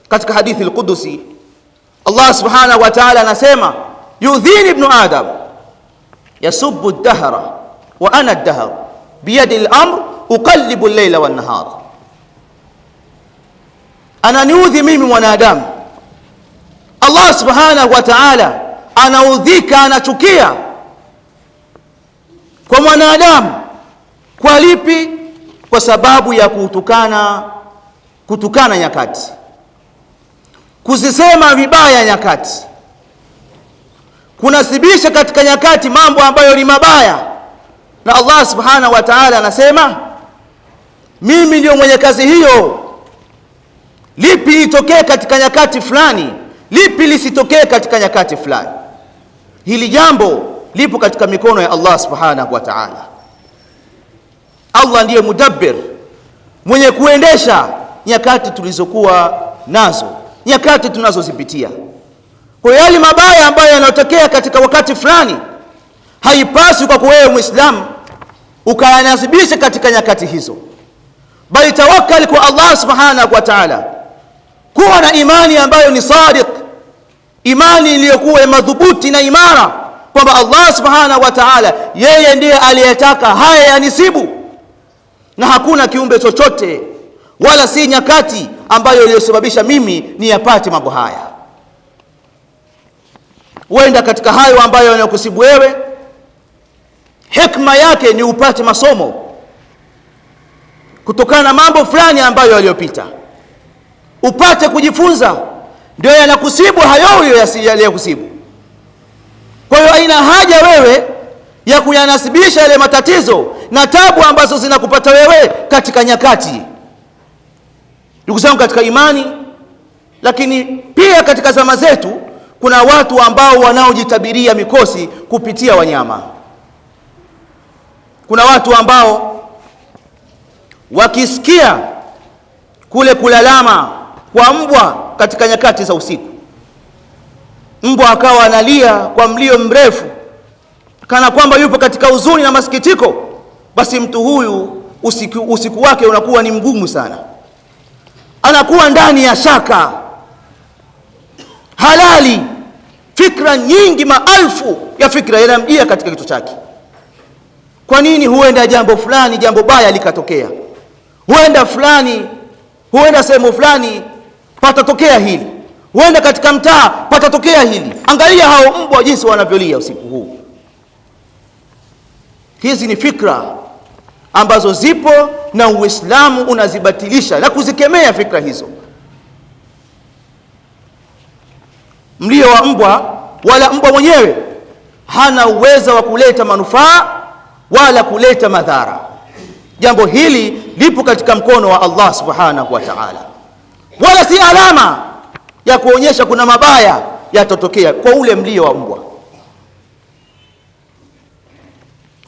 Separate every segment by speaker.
Speaker 1: katika hadithi al-Qudusi Allah subhanahu wa ta'ala anasema yudhini ibn adam yasubbu ad-dahra wa ana ad-dahr biyadi al-amr uqallibu al-layla wan-nahar, ananiudhi mimi mwanadamu. Allah subhanahu wa ta'ala anaudhika, anachukia kwa mwanadamu. Kwa lipi? Kwa sababu ya kutukana nyakati, kuzisema vibaya nyakati, kunasibisha katika nyakati mambo ambayo ni mabaya. Na Allah subhanahu wa ta'ala anasema mimi ndio mwenye kazi hiyo. Lipi litokee katika nyakati fulani, lipi lisitokee katika nyakati fulani. Hili jambo lipo katika mikono ya Allah subhanahu wa ta'ala. Allah ndiye mudabbir, mwenye kuendesha nyakati tulizokuwa nazo, nyakati tunazozipitia. Kwa yale mabaya ambayo yanatokea katika wakati fulani, haipaswi kwa wewe Muislamu ukayanasibisha katika nyakati hizo, bali tawakkal kwa Allah subhanahu wa ta'ala. Kuwa na imani ambayo ni sadiq, imani iliyokuwa madhubuti na imara, kwamba Allah subhanahu wa ta'ala yeye ndiye aliyetaka haya yanisibu, na hakuna kiumbe chochote wala si nyakati ambayo iliyosababisha mimi niyapate mambo haya. Wenda katika hayo ambayo yanakusibu wewe, hikma yake ni upate masomo kutokana na mambo fulani ambayo yaliyopita, upate kujifunza, ndio yanakusibu hayo yaliyokusibu. Kwa hiyo haina haja wewe ya kuyanasibisha yale matatizo na tabu ambazo zinakupata wewe katika nyakati. Ndugu zangu katika imani, lakini pia katika zama zetu kuna watu ambao wanaojitabiria mikosi kupitia wanyama. Kuna watu ambao wakisikia kule kulalama kwa mbwa katika nyakati za usiku, mbwa akawa analia kwa mlio mrefu kana kwamba yupo katika huzuni na masikitiko, basi mtu huyu usiku wake unakuwa ni mgumu sana, anakuwa ndani ya shaka, halali, fikra nyingi, maelfu ya fikra yanamjia katika kichwa chake. Kwa nini? Huenda jambo fulani, jambo baya likatokea, huenda sehemu fulani patatokea hili, huenda katika mtaa patatokea hili. Angalia hao mbwa jinsi wanavyolia usiku huu. Hizi ni fikra ambazo zipo na Uislamu unazibatilisha na kuzikemea fikra hizo. Mlio wa mbwa, wala mbwa mwenyewe hana uwezo wa kuleta manufaa wala kuleta madhara. Jambo hili lipo katika mkono wa Allah subhanahu wa ta'ala, wala si alama ya kuonyesha kuna mabaya yatatokea kwa ule mlio wa mbwa.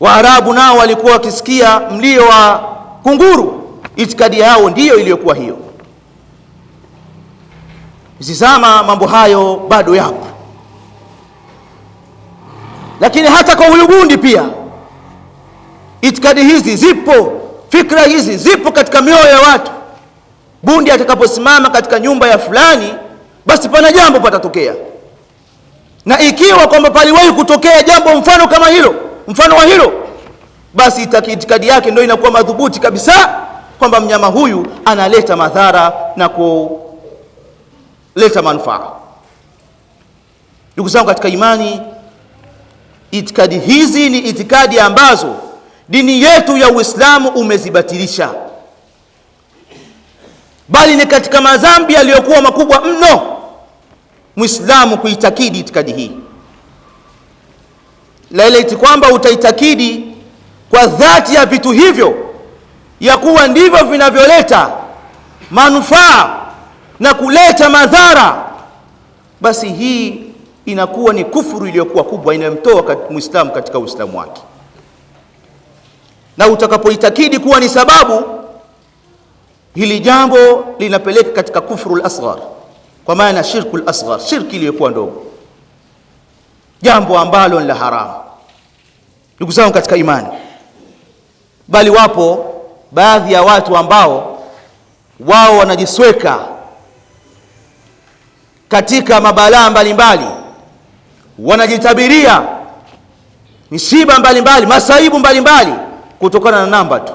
Speaker 1: Waarabu nao walikuwa wakisikia mlio wa kunguru, itikadi yao ndiyo iliyokuwa hiyo. Zizama mambo hayo bado yapo, lakini hata kwa huyu bundi pia itikadi hizi zipo, fikra hizi zipo katika mioyo ya watu. Bundi atakaposimama katika nyumba ya fulani, basi pana jambo patatokea, na ikiwa kwamba paliwahi kutokea jambo mfano kama hilo, mfano wa hilo, basi itikadi yake ndio inakuwa madhubuti kabisa kwamba mnyama huyu analeta madhara na kuleta manufaa. Ndugu zangu katika imani, itikadi hizi ni itikadi ambazo dini yetu ya Uislamu umezibatilisha, bali ni katika madhambi yaliyokuwa makubwa mno Muislamu kuitakidi itikadi hii. Laiti kwamba utaitakidi kwa dhati ya vitu hivyo ya kuwa ndivyo vinavyoleta manufaa na kuleta madhara, basi hii inakuwa ni kufuru iliyokuwa kubwa, inayomtoa Muislamu katika Uislamu wake. Na utakapoitakidi kuwa ni sababu, hili jambo linapeleka katika kufru al-asghar, kwa maana shirku al-asghar, shirki iliyokuwa ndogo, jambo ambalo ni la haramu. Ndugu zangu katika imani, bali wapo baadhi ya watu ambao wao wanajisweka katika mabalaa mbalimbali, wanajitabiria misiba mbalimbali, masaibu mbalimbali kutokana na namba tu.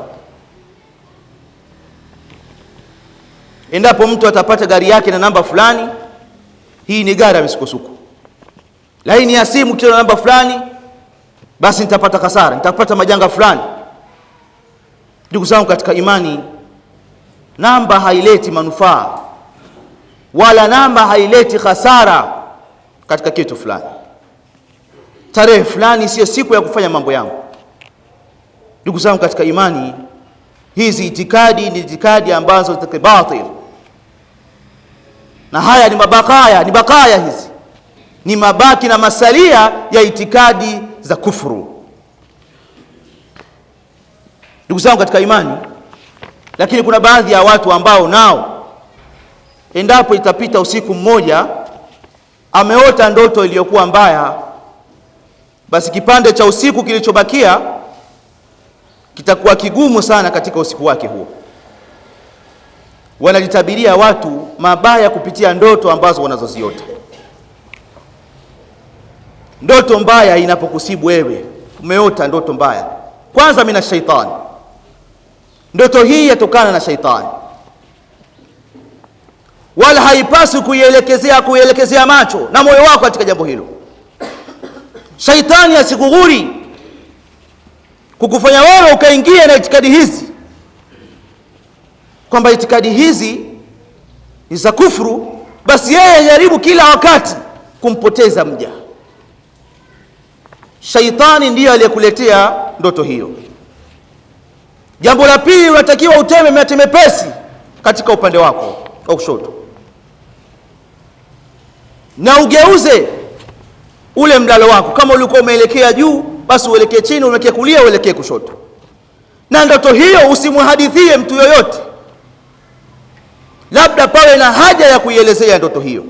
Speaker 1: Endapo mtu atapata gari yake na namba fulani, hii ni gari ya misukosuko. Laini ya simu kila namba fulani, basi nitapata hasara, nitapata majanga fulani. Ndugu zangu katika imani, namba haileti manufaa wala namba haileti hasara katika kitu fulani. Tarehe fulani sio siku ya kufanya mambo yangu. Ndugu zangu katika imani, hizi itikadi ni itikadi ambazo zitake batil, na haya ni bakaya hizi ni mabaki na masalia ya itikadi za kufuru. Ndugu zangu katika imani, lakini kuna baadhi ya watu ambao nao endapo itapita usiku mmoja ameota ndoto iliyokuwa mbaya, basi kipande cha usiku kilichobakia kitakuwa kigumu sana katika usiku wake huo. Wanajitabiria watu mabaya kupitia ndoto ambazo wanazoziota. Ndoto mbaya inapokusibu wewe, umeota ndoto mbaya, kwanza mina shaitani. Ndoto hii yatokana na shaitani, wala haipaswi kuielekezea macho na moyo wako katika jambo hilo. Shaitani asikughuri kukufanya wewe ukaingia na itikadi hizi, kwamba itikadi hizi ni za kufuru, basi yeye jaribu kila wakati kumpoteza mja. Shaitani ndiyo aliyekuletea ndoto hiyo. Jambo la pili, unatakiwa uteme mate mepesi katika upande wako wa kushoto, na ugeuze ule mlalo wako. Kama ulikuwa umeelekea juu, basi uelekee chini, uelekee kulia, uelekee kushoto. Na ndoto hiyo usimhadithie mtu yoyote, labda pawe na haja ya kuielezea ndoto hiyo.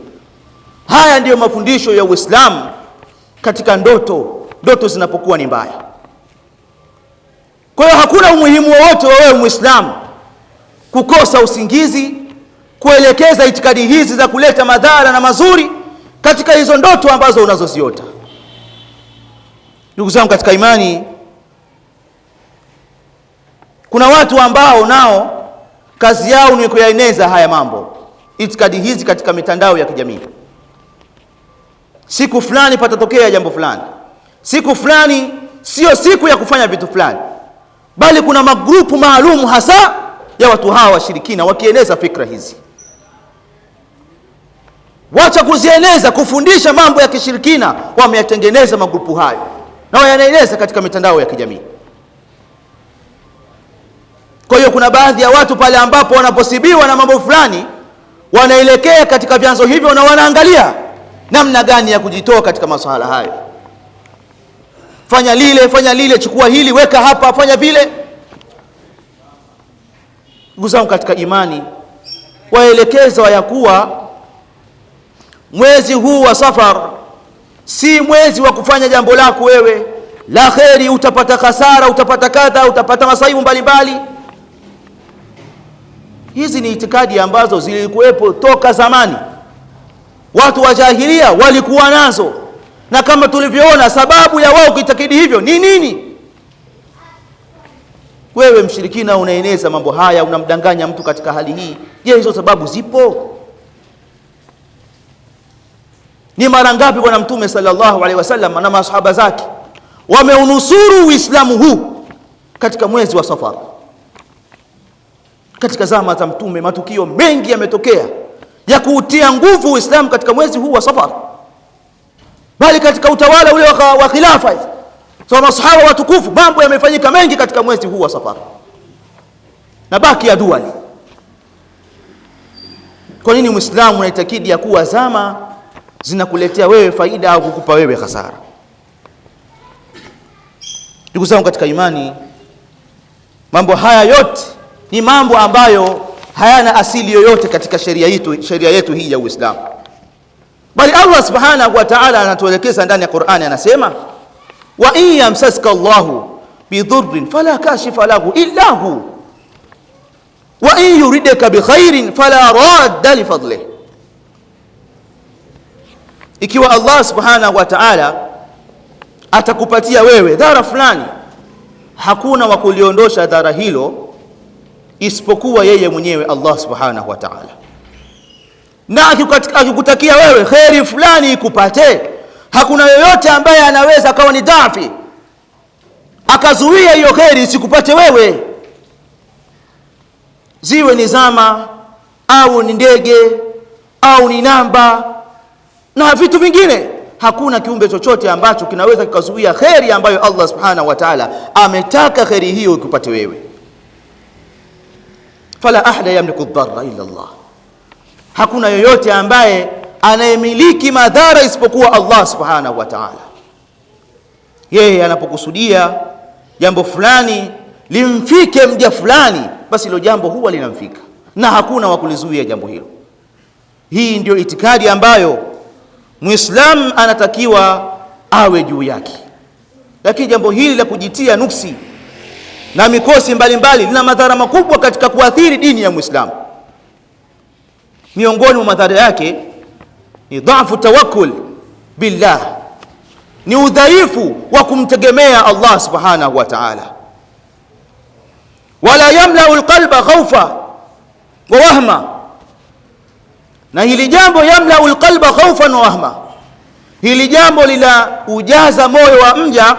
Speaker 1: Haya ndiyo mafundisho ya Uislamu katika ndoto zinapokuwa ni mbaya. Kwa hiyo hakuna umuhimu wowote wa wewe Muislamu kukosa usingizi, kuelekeza itikadi hizi za kuleta madhara na mazuri katika hizo ndoto ambazo unazoziota. Ndugu zangu katika imani, kuna watu ambao nao kazi yao ni kuyaeneza haya mambo, itikadi hizi katika mitandao ya kijamii. Siku fulani patatokea jambo fulani, siku fulani sio siku ya kufanya vitu fulani, bali kuna magrupu maalum hasa ya watu hawa washirikina wakieneza fikra hizi. Wacha kuzieneza kufundisha mambo ya kishirikina, wameyatengeneza magrupu hayo na wanaeneza katika mitandao ya kijamii. Kwa hiyo kuna baadhi ya watu pale ambapo wanaposibiwa na mambo fulani, wanaelekea katika vyanzo hivyo na wanaangalia namna gani ya kujitoa katika masuala hayo. Fanya lile, chukua hili, weka hapa, fanya vile. Ndugu zangu katika imani, waelekezwa ya kuwa mwezi huu wa Safar si mwezi wa kufanya jambo lako wewe la kheri, utapata hasara, utapata kadha, utapata masaibu mbalimbali. Hizi ni itikadi ambazo zilikuwepo toka zamani, watu wa jahilia walikuwa nazo, na kama tulivyoona sababu ya wao kuitakidi hivyo ni nini? Wewe mshirikina unaeneza mambo haya, unamdanganya mtu katika hali hii. Je, hizo sababu zipo? Ni mara ngapi Bwana Mtume sallallahu alaihi wasallam na masahaba zake wameunusuru Uislamu huu katika mwezi wa Safar? Katika zama za Mtume matukio mengi yametokea ya kuutia nguvu Uislamu katika mwezi huu wa Safar, bali katika utawala ule wa khilafa so masahaba watukufu mambo yamefanyika mengi katika mwezi huu wa Safar na baki ya duali. Kwa nini Muislamu unaitakidi ya kuwa zama zinakuletea wewe faida au kukupa wewe hasara? Ndugu zangu katika imani, mambo haya yote ni mambo ambayo hayana asili yoyote katika sheria yetu hii ya Uislamu, bali Allah subhanahu wa ta'ala anatuelekeza ndani ya Qur'ani, anasema wa in yamsaska Allahu bidhurrin fala kashifa lahu illa hu wa in yuridka bikhairin fala radda li fadlihi. ikiwa Allah subhanahu wa ta'ala atakupatia wewe dhara fulani, hakuna wa kuliondosha dhara hilo isipokuwa yeye mwenyewe Allah subhanahu wa ta'ala. Na akikutakia wewe kheri fulani ikupate, hakuna yoyote ambaye anaweza akawa ni dafi akazuia hiyo kheri isikupate wewe, ziwe ni zama au ni ndege au ni namba na vitu vingine. Hakuna kiumbe chochote ambacho kinaweza kikazuia kheri ambayo Allah subhanahu wa ta'ala ametaka kheri hiyo ikupate wewe. Fala ahada yamliku ad-darra illa Allah, hakuna yoyote ambaye anayemiliki madhara isipokuwa Allah subhanahu wa ta'ala. Yeye anapokusudia jambo fulani limfike mja fulani, basi hilo jambo huwa linamfika na hakuna wa kulizuia jambo hilo. Hii ndio itikadi ambayo Muislam anatakiwa awe juu yake. Lakini jambo hili la kujitia nuksi na mikosi mbalimbali lina madhara makubwa katika kuathiri dini ya Muislam. Miongoni mwa madhara yake ni dhaifu tawakkul billah, ni udhaifu wa kumtegemea Allah subhanahu wa ta'ala. Wala yamla'u alqalba khawfa wa wahma, na hili jambo yamla'u alqalba khawfan wa wahma, hili jambo lila ujaza moyo wa mja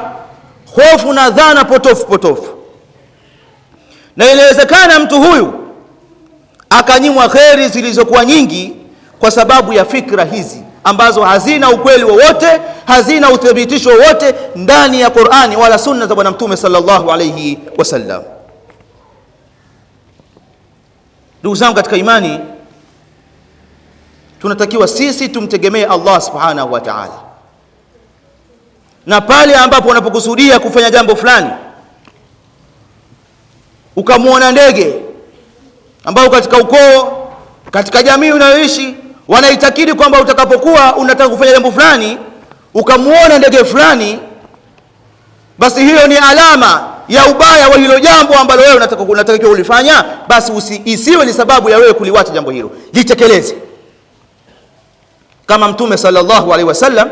Speaker 1: hofu na dhana potofu. Na inawezekana mtu huyu akanyimwa kheri zilizokuwa nyingi kwa sababu ya fikra hizi ambazo hazina ukweli wowote, hazina uthibitisho wowote ndani ya Qur'ani wala sunna za Bwana Mtume sallallahu alayhi wasallam. Ndugu zangu katika imani, tunatakiwa sisi tumtegemee Allah subhanahu wa ta'ala, na pale ambapo unapokusudia kufanya jambo fulani ukamwona ndege ambao katika ukoo, katika jamii unayoishi wanaitakidi kwamba utakapokuwa unataka kufanya jambo fulani ukamwona ndege fulani, basi hiyo ni alama ya ubaya wa hilo jambo ambalo wewe unataka ulifanya, basi isiwe ni sababu ya wewe kuliwacha jambo hilo, litekeleze. Kama Mtume sallallahu alaihi wasallam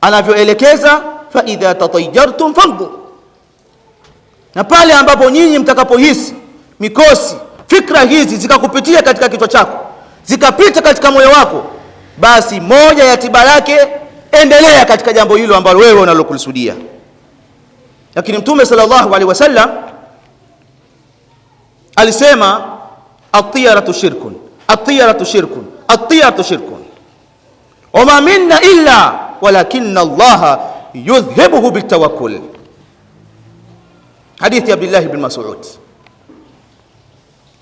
Speaker 1: anavyoelekeza, fa idha tatayjartum fanzur, na pale ambapo nyinyi mtakapohisi mikosi, fikra hizi zikakupitia katika kichwa chako, zikapita katika moyo wako, basi moja ya tiba yake, endelea katika jambo hilo ambalo wewe unalokusudia. Lakini Mtume sallallahu alaihi wasallam alisema at-tiyaratu shirkun, at-tiyaratu shirkun, at-tiyaratu shirkun, wama minna illa walakinna Allah yudhhibuhu bitawakkul. Hadithi ya Abdullah ibn Mas'ud.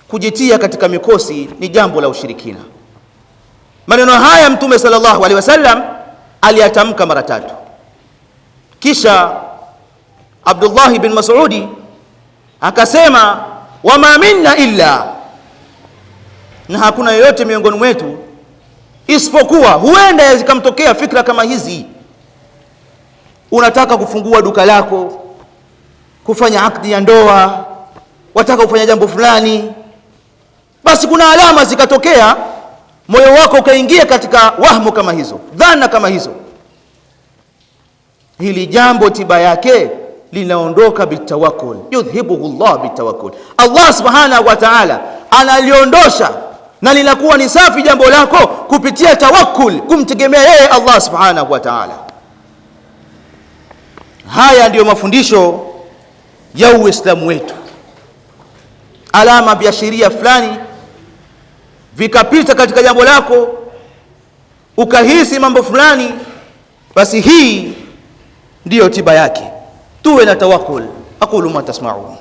Speaker 1: Kujitia katika mikosi ni jambo la ushirikina. Maneno haya Mtume sallallahu alaihi wasallam aliyatamka mara 3. Kisha Abdullah ibn Mas'ud akasema wama minna illa, na hakuna yoyote miongoni mwetu isipokuwa. Huenda zikamtokea fikra kama hizi, unataka kufungua duka lako, kufanya akdi ya ndoa, wataka kufanya jambo fulani, basi kuna alama zikatokea, moyo wako ukaingia katika wahmu kama hizo, dhana kama hizo. Hili jambo tiba yake linaondoka bitawakkul, yudhhibuhu Allah bitawakkul. Allah subhanahu wa ta'ala analiondosha na linakuwa ni safi jambo lako kupitia tawakkul, kumtegemea yeye Allah subhanahu wa ta'ala. Haya ndiyo mafundisho ya Uislamu wetu. Alama vya sheria fulani vikapita katika jambo lako, ukahisi mambo fulani, basi hii ndiyo tiba yake. Tuwe na tawakkul. Aqulu ma tasma'un.